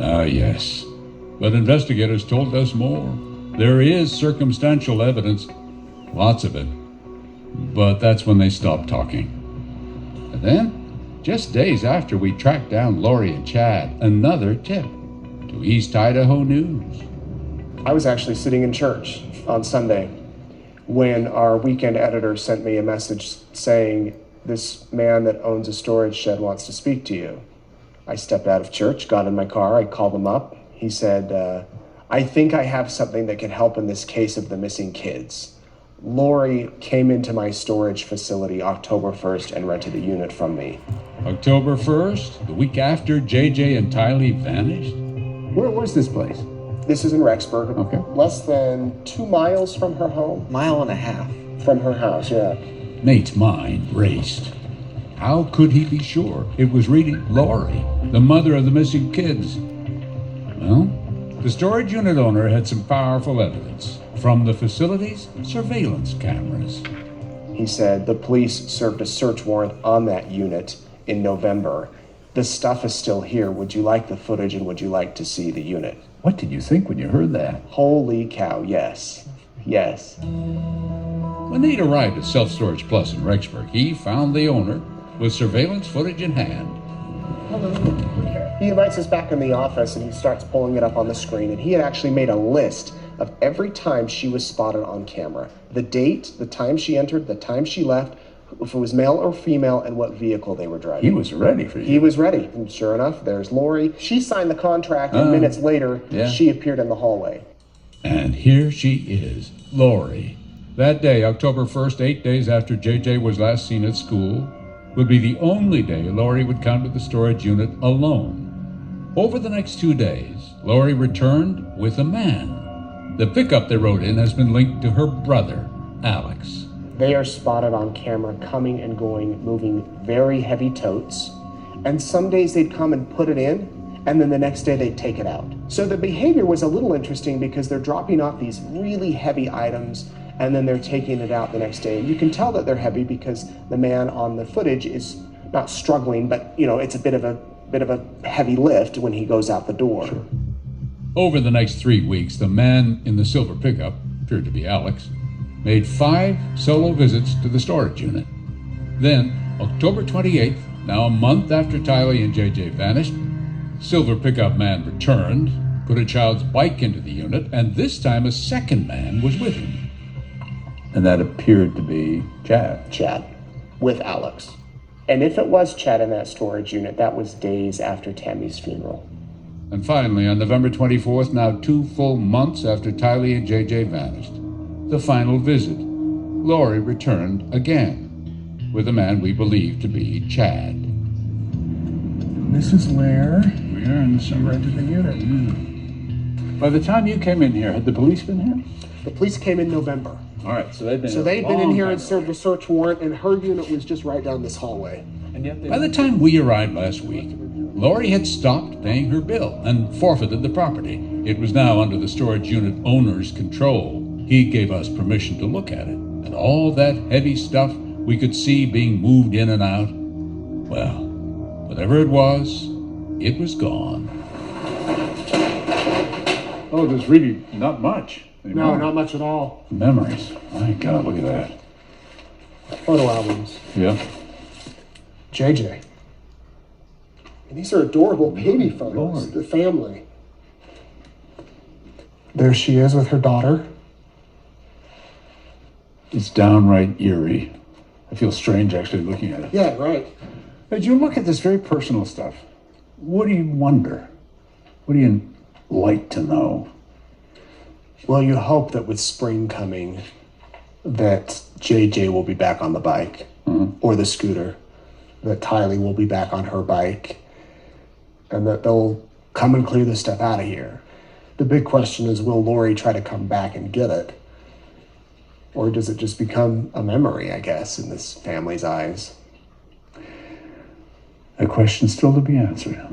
Ah, yes. But investigators told us more. There is circumstantial evidence, lots of it. But that's when they stopped talking. And then, just days after we tracked down Lori and Chad, another tip to East Idaho News. I was actually sitting in church on Sunday when our weekend editor sent me a message saying, "This man that owns a storage shed wants to speak to you." I stepped out of church, got in my car, I called him up. He said, "I think I have something that can help in this case of the missing kids. Lori came into my storage facility October 1st and rented a unit from me." October 1st, the week after JJ and Tylee vanished? Where was this place? This is in Rexburg. Okay. Less than 2 miles from her home. 1.5 miles. From her house, yeah. Nate's mind raced. How could he be sure it was really Lori, the mother of the missing kids? Well, the storage unit owner had some powerful evidence from the facility's surveillance cameras. He said the police served a search warrant on that unit in November. The stuff is still here. Would you like the footage and would you like to see the unit? What did you think when you heard that? Holy cow, yes. Yes. When Nate arrived at Self Storage Plus in Rexburg, he found the owner with surveillance footage in hand. He invites us back in the office and he starts pulling it up on the screen, and he had actually made a list of every time she was spotted on camera. The date, the time she entered, the time she left, if it was male or female, and what vehicle they were driving. He was ready for you. He was ready. And sure enough, there's Lori. She signed the contract, and minutes later, she appeared in the hallway. And here she is, Lori. That day, October 1st, 8 days after JJ was last seen at school, would be the only day Lori would come to the storage unit alone. Over the next 2 days, Lori returned with a man. The pickup they rode in has been linked to her brother, Alex. They are spotted on camera coming and going, moving very heavy totes. And some days they'd come and put it in, and then the next day they'd take it out. So the behavior was a little interesting because they're dropping off these really heavy items and then they're taking it out the next day. And you can tell that they're heavy because the man on the footage is not struggling, but it's a bit of a heavy lift when he goes out the door. Sure. Over the next 3 weeks, the man in the silver pickup, appeared to be Alex, made 5 solo visits to the storage unit. Then, October 28th, now a month after Tylee and JJ vanished, silver pickup man returned, put a child's bike into the unit, and this time a second man was with him. And that appeared to be Chad. Chad, with Alex. And if it was Chad in that storage unit, that was days after Tammy's funeral. And finally, on November 24th, now 2 full months after Tylee and JJ vanished, the final visit, Lori returned again with a man we believe to be Chad. This is where we are in the rented the unit. By the time you came in here, had the police been here? The police came in November. All right, so they've been in here and served a search warrant, and her unit was just right down this hallway. And yet by the time we arrived last week, Lori had stopped paying her bill and forfeited the property. It was now under the storage unit owner's control. He gave us permission to look at it, and all that heavy stuff we could see being moved in and out, well, whatever it was gone. Oh, there's really not much anymore. No, not much at all. Memories. My God, look at that. Photo albums. Yeah. JJ. And these are adorable baby photos. Lord. The family. There she is with her daughter. It's downright eerie. I feel strange actually looking at it. Yeah, right. As you look at this very personal stuff, what do you wonder? What do you like to know? Well, you hope that with spring coming, that JJ will be back on the bike or the scooter, that Tylee will be back on her bike, and that they'll come and clear this stuff out of here. The big question is, will Lori try to come back and get it? Or does it just become a memory, I guess, in this family's eyes? A question still to be answered.